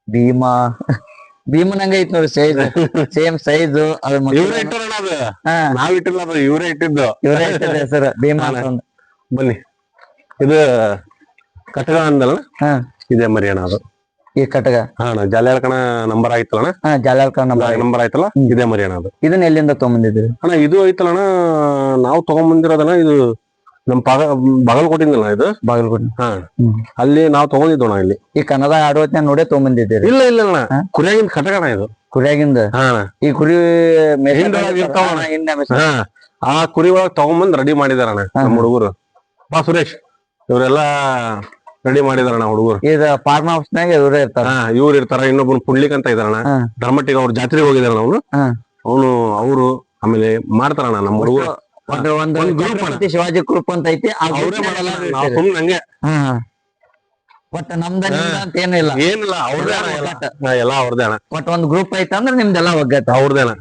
ಭೀಮಾ ಭೀಮನಂಗ ಐತ್ ನೋಡಿ ಸೈಜ್. Same size. ಇವ್ರೇ ಇಟ್ಟರಣ್ಣ. ಅದು ನಾವ್ ಇಟ್ಟಿಲ್ಲ. ಅದು ಇವ್ರೇ ಇಟ್ಟಿದ್ದು. ಇವ್ರೇ ಇಟ್ಟಿದ ಹೆಸರು ಭೀಮಾ. ಬನ್ನಿ. ಇದು ಕಟಗ ಅಂದಲ್ಲ. ಇದೇ ಮರಿ ಅಣ್ಣ. ಅದು ಈ ಕಟಗ ಜಾಲಿಯಾಳ ಕಣ ನಂಬರ್ ಆಯ್ತಲ್ಲ. ಜಾಲಿಯಾಳ ಕಣ ನಂಬರ್ ಆಯ್ತಲ್ಲ. ಇದೇ ಮರಿ ಅಣ್ಣ. ಅದು ಇದನ್ನ ಎಲ್ಲಿಂದ ತಗೊಂಬಂದಿದ್ರಿ ಅಣ್ಣ? ಇದು ಐತಲ್ಲಣ್ಣ. ನಾವು ತಗೊಂಬಂದಿರೋದಣ್ಣ. ಇದು ನಮ್ ಬಾಗಲಕೋಟಿಂದಲ್ಲ. ಇದು ಬಾಗಲಕೋಟೆ. ಅಲ್ಲಿ ನಾವು ತಗೊಂಡಿದ್ದೋಣ. ಇಲ್ಲಿ ಈ ಕನ್ನಡ ಆಡೋತ್ನ ನೋಡೇ ತಗೊಂಬಂದಿದ್ದೀರಿ? ಇಲ್ಲ ಇಲ್ಲ ಅಣ್ಣ. ಕುರಿಯಾಗಿಂದ ಕಟಗಣ. ಇದು ಕುರಿಯಾಗಿಂದ. ಈ ಕುರಿ ಆ ಕುರಿ ಒಳಗ್ ತಗೊಂಬಂದ್ ರೆಡಿ ಮಾಡಿದಾರಣ್ಣ ನಮ್ಮ ಹುಡುಗರು. ಸುರೇಶ್ ಇವರೆಲ್ಲಾ ರೆಡಿ ಮಾಡಿದಾರಣ್ಣ ಹುಡುಗರು. ಈಗ ಫಾರ್ಮ್ ಹೌಸ್ ನಾಗ ಇವ್ರೇ ಇರ್ತಾರ. ಇವ್ರು ಇರ್ತಾರ. ಇನ್ನೊಬ್ಬನು ಪುಡ್ಲಿಕ್ ಅಂತ ಇದಾರಣ್ಣ. ಧರ್ಮಟ್ಟಿಗೆ ಅವ್ರ ಜಾತ್ರೆಗೆ ಹೋಗಿದಾರಣ್ಣ. ಅವನು ಅವರು ಆಮೇಲೆ ಮಾಡ್ತಾರಣ್ಣ ನಮ್ಮ ಹುಡುಗರು. ಒಂದು ಗ್ರೂಪ್ ಶಿವಾಜಿ ಗ್ರೂಪ್ ಅಂತ ಐತಿ. ನಂಗೆ ಒಟ್ಟ ನಮ್ದ ಅಂತ ಏನಿಲ್ಲ. ಏನಿಲ್ಲ. ಅವ್ರದೇ ಎಲ್ಲ ಅವ್ರದೇ ಅಣ್ಣ. ಒಟ್ಟ ಒಂದ್ ಗ್ರೂಪ್ ಐತೆ ಅಂದ್ರೆ ನಿಮ್ದೆಲ್ಲ ಒಗ್ಗಟ್ಟ ಅವ್ರದೇನ.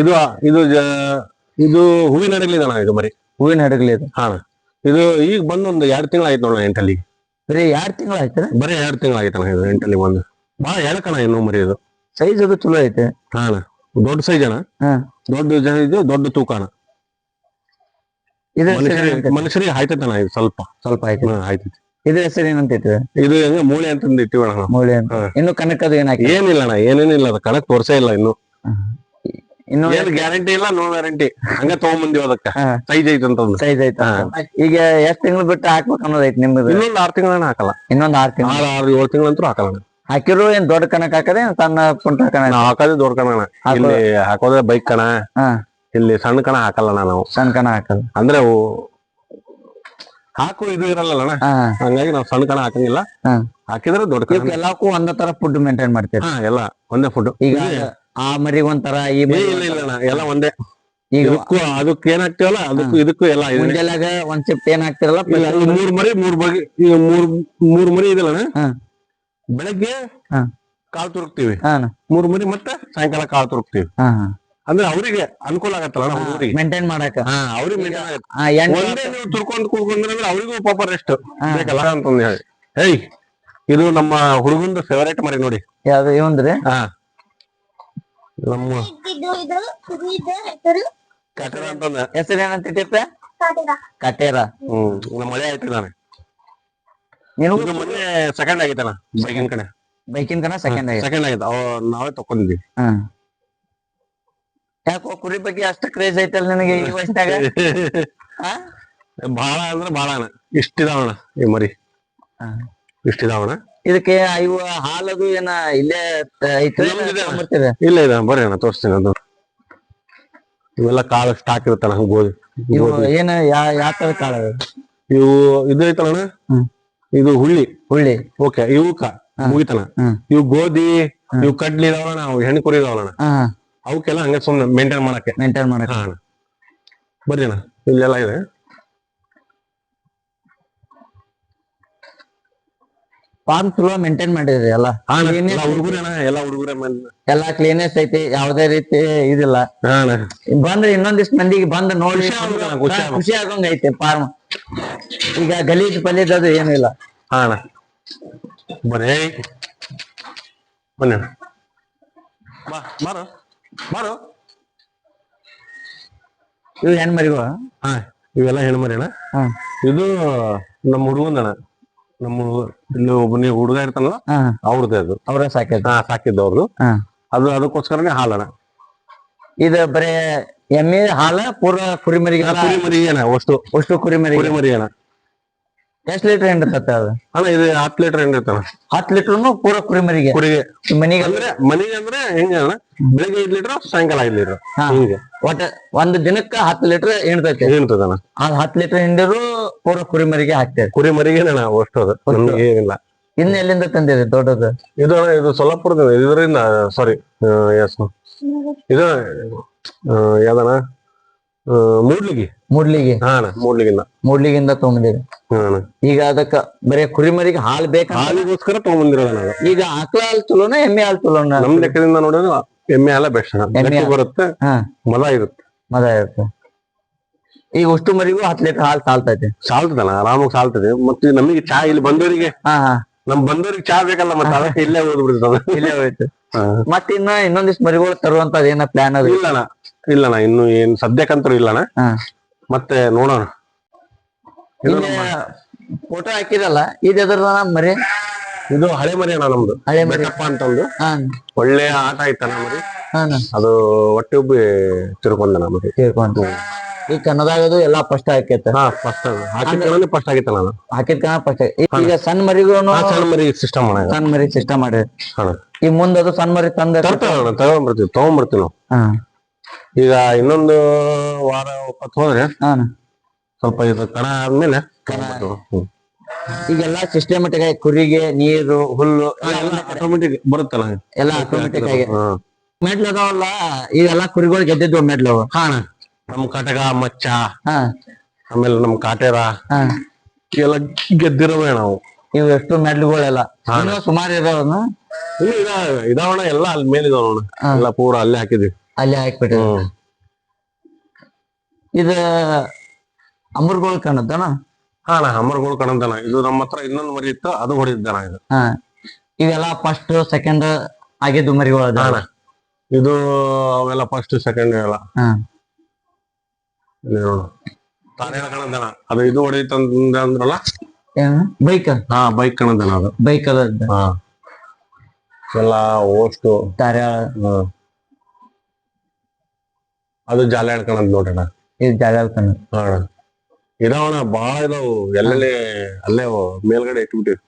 ಇದು ಇದು ಇದು ಹೂವಿನ ಹಡಗ್ಲಿದಣ್ಣ. ಇದು ಮರಿ ಹೂವಿನ ಹಡಗ್ಲಿ ಇದು. ಇದು ಈಗ ಬಂದ್ ಒಂದು 2 ತಿಂಗಳು ಆಯ್ತು ನೋಡ. 8 ಬರೀ 2 ತಿಂಗಳು ಆಯ್ತು. ಬರೀ 2 ತಿಂಗಳು ಆಯ್ತಣ್ಣ. ಇದು 8 ಬಂದು ಬಾಳ ಎಳಕಣ. ಇನ್ನು ಮರಿ ಇದು ಸೈಜ್ ಅದು ಚಲೋ ಐತೆ. ದೊಡ್ಡ ಸೈಜ್ ಅಣ್ಣ. ದೊಡ್ಡ ಸೈಜ್ ದೊಡ್ಡ ತೂಕ ಅಣ್ಣ. ಮನುಷ್ಯರಿಗೆ ಆಯ್ತಣ್ಣ. ಇದು ಸ್ವಲ್ಪ ಸ್ವಲ್ಪ ಆಯ್ತೈತಿ. ಇದ್ರ ಹೆಸರು ಏನಂತ ಇಟ್ಟಿದೆ? ಇದು ಹೆಂಗ ಮೂಳೆ ಅಂತಂದ್ ಇಟ್ಟಿವಣ್ಣ. ಮೂಳೆ ಅಂತ. ಇನ್ನು ಕನಕದು ಏನಾಗಿ ಏನಿಲ್ಲ ಅಣ್ಣ. ಏನೇನಿಲ್ಲ. ಅದು ಕಣಕ್ ತೋರ್ಸೇ ಇಲ್ಲ ಇನ್ನು. ಇನ್ನು ಗ್ಯಾರಂಟಿ ಇಲ್ಲ. No guarantee. ಹಂಗ ತಗೊಂಬಂದಿವ್. ಅದಕ್ಕ ಸೈಜ್ ಐತಂತ. ಸೈಜ್ ಐತ. ಈಗ ಎಷ್ಟ್ ತಿಂಗಳು ಬಿಟ್ಟು ಹಾಕ್ಬೇಕು ಅನ್ನೋದ್ ಐತಿ ನಿಮ್ದು? ಇನ್ನೊಂದ್ 6 ತಿಂಗಳನ್ನ ಹಾಕಲ್ಲ. ಇನ್ನೊಂದ್ 6 ತಿಂಗಳು 7 ತಿಂಗಳಂತೂ ಹಾಕಲ್ಲ. ಹಾಕಿರೋ ಏನ್ ದೊಡ್ಡ ಕಣಕ್ ಹಾಕದೆ ಸಣ್ಣ ಪುಂಟ ಕಣ? ಹಾಕೋದೇ ದೊಡ್ಡ ಕಣ. ಇಲ್ಲಿ ಹಾಕೋದೇ ಬೈಕ್ ಕಣ. ಇಲ್ಲಿ ಸಣ್ಣ ಕಣ ಹಾಕಲ್ಲ ನಾವು. ಸಣ್ಣ ಕಣ ಹಾಕಲ್ಲ ಅಂದ್ರೆ ಹಾಕು ಇದು ಇರಲ್ಲ. ಹಂಗಾಗಿ ನಾವ್ ಸಣ್ಣ ಕಣ ಹಾಕಂಗಿಲ್ಲ. ಹಾಕಿದ್ರೆ ದೊಡ್ಡ ಕಣ. ಎಲ್ಲಕ್ಕೂ ಒಂದೇ ತರ ಫುಡ್ ಮೇಂಟೈನ್ ಮಾಡ್ತೀವಿ. ಎಲ್ಲ ಒಂದೇ ಫುಡ್. ಈಗ ಆ ಮರಿಗ್ ಒಂಥರ ಈ ಇಲ್ಲ ಎಲ್ಲ ಒಂದೇ. ಈಗ ಅದಕ್ಕೆ ಏನ್ ಹಾಕ್ತಿವಲ್ಲ ಅದಕ್ಕೂ ಇದಕ್ಕೂ ಎಲ್ಲ. ಮುಂಜಾಗ ಒಂದ್ ಶಿಫ್ಟ್ ಏನ್ ಹಾಕ್ತಿರಲ್ಲ? 3 ಮರಿ 3 ಬಗೆ. ಈಗ 3 ಮರಿ ಇದಲ್ಲ. ಬೆಳಗ್ಗೆ ಕಾಳು ತುರುಕ್ತಿವಿ. 3 ಮರಿ ಮತ್ತೆ ಸಾಯಂಕಾಲ ಕಾಳು ತುರುಕ್ತಿವಿ. ಅಂದ್ರೆ ಅವ್ರಿಗೆ ಅನುಕೂಲ ಆಗತ್ತಲ್ಲ ಹುಡುಗರಿಗೆ ಮೇಂಟೈನ್ ಮಾಡಕ. ಅವ್ರಿಗೆ ಒಂದೇ ನೀವು ತುರ್ಕೊಂಡ್ ಕೂತ್ಕೊಂಡ್ರೆ ಅವ್ರಿಗೂ ಪಾಪ ರೆಸ್ಟ್ ಬೇಕಲ್ಲ ಅಂತಂದ್ ಹೇಳಿ. ಏಯ್ ಇದು ನಮ್ಮ ಹುಡುಗಂದು ಫೇವರೇಟ್ ಮರಿ ನೋಡಿ. ಯಾವ್ದು ಇವಂದ್ರಿ? ನಮ್ಮ ಕಟೇರ ಅಂತಂದ ಹೆಸರು ಏನಂತಿಟ್ಟಿಪ್ಪ ಕಟೇರ. ನಮ್ಮ ಮಳೆ ಆಯ್ತು ನಾನು ನೀನು ಇದು ಮೊನ್ನೆ ಸೆಕೆಂಡ್ ಆಗೈತಣ್ಣ ಬೈಕಿನ ಕಡೆ ಬೈಕಿನ ಕಣ ಸೆಕೆಂಡ್ ಆಗಿ. ಸೆಕೆಂಡ್ ಆಗೈತೆ ನಾವೇ ತಕೊಂಡಿದ್ವಿ. ಯಾಕೋ ಕುರಿ ಬಗ್ಗೆ ಅಷ್ಟು ಕ್ರೇಜ್ ಐತಲ್ಲ ನಿನಗೆ ಈ ವಯಸ್ಸಿನಾಗ? ಬಾಳ ಅಂದ್ರೆ ಬಾಳಣ ಇಷ್ಟಿದಾವಣ ಈ ಮರಿ ಇಷ್ಟಿದಾವಣ. ಇದಕ್ಕೆ ಇವು ಹಾಲದು ಏನ ಇಲ್ಲೇ ಐತೆ ಬರ್ತಿದೆ? ಇಲ್ಲ ಇಲ್ಲ ಬರ್ರಿ ಅಣ್ಣ ತೋರಿಸ್ತೀನಿ. ಅದು ಇವೆಲ್ಲ ಕಾಳು ಸ್ಟಾಕ್ ಇರುತ್ತಣ್ಣ ಗೋಧಿ. ಇವು ಏನ ಯಾವ ತರ ಕಾಳ? ಇವು ಇದು ಐತಣ್ಣ ಇದು ಹುಳ್ಳಿ ಹುಳ್ಳಿ. ಓಕೆ ಇವಕ್ಕ ಮುಗಿತಣ. ಇವು ಗೋಧಿ ಇವು ಕಡ್ಲಿ ಇದಾವಣ ನಾವು ಹೆಣ್ಣು ಕುರಿ ಇದಾವಣ ಅವಕ್ಕೆಲ್ಲ ಹಂಗ ಸುಮ್ನೆ ಮೇಂಟೈನ್ ಮಾಡಕ್ಕೆ. ಹಾ ಅಣ್ಣ ಬರ್ರಿ ಅಣ್ಣ ಇಲ್ಲೆಲ್ಲ ಇದೆ. ಫಾರ್ಮ್ ಚಲೋ ಮೇಂಟೈನ್ ಮಾಡಿದ್ರಿ ಎಲ್ಲ. ಹುಡುಗರೇ ಎಲ್ಲ ಹುಡುಗರೇ ಎಲ್ಲಾ ಕ್ಲೀನೆಸ್ ಐತಿ, ಯಾವ್ದೇ ರೀತಿ ಇದಿಲ್ಲ. ಬಂದ್ರೆ ಇನ್ನೊಂದಿಷ್ಟು ಮಂದಿಗೆ ಬಂದ್ ನೋಡಿ ಖುಷಿ ಆಗಂಗ ಐತಿ ಫಾರ್ಮ್. ಈಗ ಗಲೀಜ್ ಪಲೀಜ್ ಅದು ಏನು ಇಲ್ಲ. ಹಾ ಅಣ್ಣ ಬರೇ ಬನ್ನಿ ಬಾರೋ ಬಾರೋ. ಇವು ಹೆಣ್ಮರಿಗಳು? ಹಾ ಇವೆಲ್ಲ ಹೆಣ್ಮರಿ ಅಣ್ಣ. ಇದು ನಮ್ಮ ಹುಡುಗಂದಣ್ಣ. ನಮ್ಮ ಇಲ್ಲಿ ಒಬ್ಬ ಹುಡುಗ ಇರ್ತಾನಲ್ಲ ಅವ್ರದ್ದೇ ಅದು. ಅವ್ರ ಸಾಕಿದ್ದು ಅವ್ರದ್ದು. ಅದು ಅದಕ್ಕೋಸ್ಕರನೇ ಹಾಲಣ್ಣ. ಇದು ಬರೇ ಎಮ್ಮೆ ಹಾಲ ಪೂರ ಕುರಿಮರಿಗೆ? ಕುರಿಮರಿ ಅಣ್ಣ ಅಷ್ಟು ಕುರಿಮರಿ ಅಣ್ಣ. ಎಷ್ಟ್ ಲೀಟರ್ ಹೆಂಡ್ ಇರ್ತದೆ ಅದು? ಅಣ್ಣ ಇದು 10 ಲೀಟರ್ ಹೆಂಡ್ ಇರ್ತಾನ. 10 ಲೀಟರ್ನು ಪೂರ ಕುರಿಗೆ ಮನಿಗೆ ಅಂದ್ರೆ ಹೆಂಗ ಅಣ್ಣ ಬೆಳಿಗ್ಗೆ 5 ಲೀಟರ್ ಸಾಯಂಕಾಲ 5 ಲೀಟರ್ ಹಿಂಗೆ ಒಟ್ಟ ಒಂದ್ ದಿನಕ್ಕ 10 ಲೀಟರ್ ಹಿಂಡ್ತೈತೆ. ಹಿಂಡ್ತದಣ್ಣ. ಆ 10 ಲೀಟರ್ ಹಿಂಡಿರು ಪೂರ ಕುರಿಮರಿಗೆ ಹಾಕ್ತೇವೆ. ಕುರಿಮರಿಗೆ ಅಷ್ಟು ಅದು ನಮ್ಗೆ ಏನಿಲ್ಲ. ಇನ್ನು ಎಲ್ಲಿಂದ ತಂದಿರಿ ದೊಡ್ಡದು? ಇದು ಅಣ್ಣ ಇದು ಸೊಲ್ಲಾಪುರದ ಇದರಿಂದ ಸಾರಿ ಇದು ಯಾವ್ದಣ್ಣ ಮೂಡ್ಲಿಗಿ. ಮೂಡ್ಲಿಗಿಂದ ತಗೊಂಡಿರಿ. ಈಗ ಅದಕ್ಕ ಬರೇ ಕುರಿಮರಿಗೆ ಹಾಲ್ ಬೇಕು, ಹಾಲಿಗೋಸ್ಕರ ತಗೊಂಡ್ಬಂದಿರೋದಣ್ಣ. ಈಗ ಆಕಳ ಹಾಲು ಚಲೋನ ಎಮ್ಮೆ ಹಾಲು ಚಲೋನ? ನಮ್ ಲೆಕ್ಕದಿಂದ ನೋಡಿದ್ರೆ ಎಮ್ಮೆ ಹಾಲ ಬೆಸ್ಟ್ ಬರುತ್ತೆ, ಮದ ಇರುತ್ತೆ. ಈಗ ಅಷ್ಟು ಮರಿಗೂ 10 ಲೀಟರ್ ಹಾಲು ಸಾಲ್ತದಣ್ಣ ಆರಾಮಾಗಿ ಸಾಲ್ತದೆ. ಮತ್ತೆ ನಮಗೆ ಚಾ ಇಲ್ಲಿ ಬಂದವರಿಗೆ ಬಂದವ್ರಿಗೆ ಚಾ ಬೇಕಲ್ಲ, ಮತ್ತೆ ಅದಕ್ಕೆ ಇಲ್ಲೇ ಓದ್ಬಿಡ್ತದ. ಇಲ್ಲೇ ಹೋಯ್ತು. ಮತ್ತೆ ಇನ್ನೊಂದಿಷ್ಟು ಮರಿಗಳು ತರುವಂತದ ಏನ ಪ್ಲಾನ್ ಅದು? ಇಲ್ಲಣ್ಣ ಇನ್ನು ಏನ್ ಸದ್ಯಕ್ಕಂತೂ ಇಲ್ಲಣ್ಣ. ಮತ್ತೆ ನೋಡೋಣ. ಫೋಟೋ ಹಾಕಿರಲ್ಲ ಇದು ಎದ್ರ ಮರಿ? ಇದು ಹಳೆ ಮರಿ ಅಣ್ಣ ನಮ್ದು. ಹಳೆ ಮರಿಯಪ್ಪ ಅಂತಂದು ಒಳ್ಳೆ ಆಟ ಆಯ್ತಣ್ಣ ಮರಿ. ಅದು ಹೊಟ್ಟೆ ಉಬ್ಬಿ ತಿರ್ಕೊಂಡಣ ಮರಿ. ಈ ಕನ್ನದಾಗದು ಎಲ್ಲಾ ಫಸ್ಟ್ ಹಾಕೈತೆ. ಫಸ್ಟ್ ಆಗಿತ್ತ ನಾನು ಹಾಕಿದ್ ಫಸ್ಟ್. ಈಗ ಸಣ್ಣ ಮರಿಗೂ ಸಣ್ಣ ಮರಿ ಸಿಸ್ಟಮ್ ಮಾಡಿ ಈ ಮುಂದದು ಸಣ್ಣ ಮರಿ ತಗೊಂಡ್ಬರ್ತೀವಿ ನಾವು. ಈಗ ಇನ್ನೊಂದು ವಾರ ಒಪ್ಪತ್ತು ಹೋದ್ರೆ ಸ್ವಲ್ಪ ಇದು ಕಣ ಆದ್ಮೇಲೆ ಈಗೆಲ್ಲಾ ಸಿಸ್ಟಮೆಟಿಕ್ ಆಗಿ ಕುರಿಗೆ ನೀರು ಹುಲ್ಲು ಆಟೋಮೆಟಿಕ್ ಬರುತ್ತಲ್ಲ ಎಲ್ಲಾ ಆಟೋಮೆಟಿಕ್ ಆಗಿ. ಮೆಡ್ಲ್ ಅದಾವಲ್ಲ ಈಗೆಲ್ಲಾ ಕುರಿಗಳು ಗೆದ್ದಿದ್ವು ಮೆಡ್ಲು. ನಮ್ ಕಟಗ ಮಚ್ಚ ಆಮೇಲೆ ನಮ್ ಕಾಟೇರ ಎಲ್ಲ ಗೆದ್ದಿರೋವೆ ನಾವು. ಇವು ಎಷ್ಟು ಮೆಡ್ಲುಗಳೆಲ್ಲ ಸುಮಾರು ಇದಾವನು ಇದಾವಣ ಎಲ್ಲ ಅಲ್ಲಿ ಮೇಲೆ ಇದಾವಣ. ಎಲ್ಲ ಪೂರ ಅಲ್ಲೇ ಹಾಕಿದ್ವಿ, ಅಲ್ಲೇ ಹಾಕ್ಬಿಟ್ಟ. ಇದು ಅಮರ್ಗೋಳ್ ಕಾಣತ್ತಣ? ಅಮರ್ಗೋಳ್ ಕಾಣಂತಾನ. ಇದು ನಮ್ಮ ಹತ್ರ ಇನ್ನೊಂದು ಮರಿ ಇತ್ತು, ಅದು ಹೊಡಿದ್ದಾನ. ಇದು ಇವೆಲ್ಲ ಫಸ್ಟ್ ಸೆಕೆಂಡ್ ಆಗಿದ್ದು ಮರಿಗಳು. ಇದು ಅವೆಲ್ಲ ಫಸ್ಟ್ ಸೆಕೆಂಡ್ ಎಲ್ಲ ತಾರೇನ ಕಾಣಂತಾನ. ಅದು ಇದು ಹೊಡಿತಂದ ಅಂದ್ರಲ್ಲ ಬೈಕ್. ಬೈಕ್ ಕಾಣಂತಾನ. ಅದು ಬೈಕ್ ಅದ ಎಲ್ಲ ಓಷ್ಟು ತಾರ್ಯಾಳ. ಅದು ಜಾಲ ಕಾಣಂತ ನೋಡ್ರಣ. ಇದು ಜಾಲ ಕಾಣ ಇದಾವಣ ಬಾಳ ಇದಾವು. ಎಲ್ಲೆಲ್ಲಿ ಅಲ್ಲೇ ಮೇಲ್ಗಡೆ ಇಟ್ಬಿಟ್ಟಿವಿ.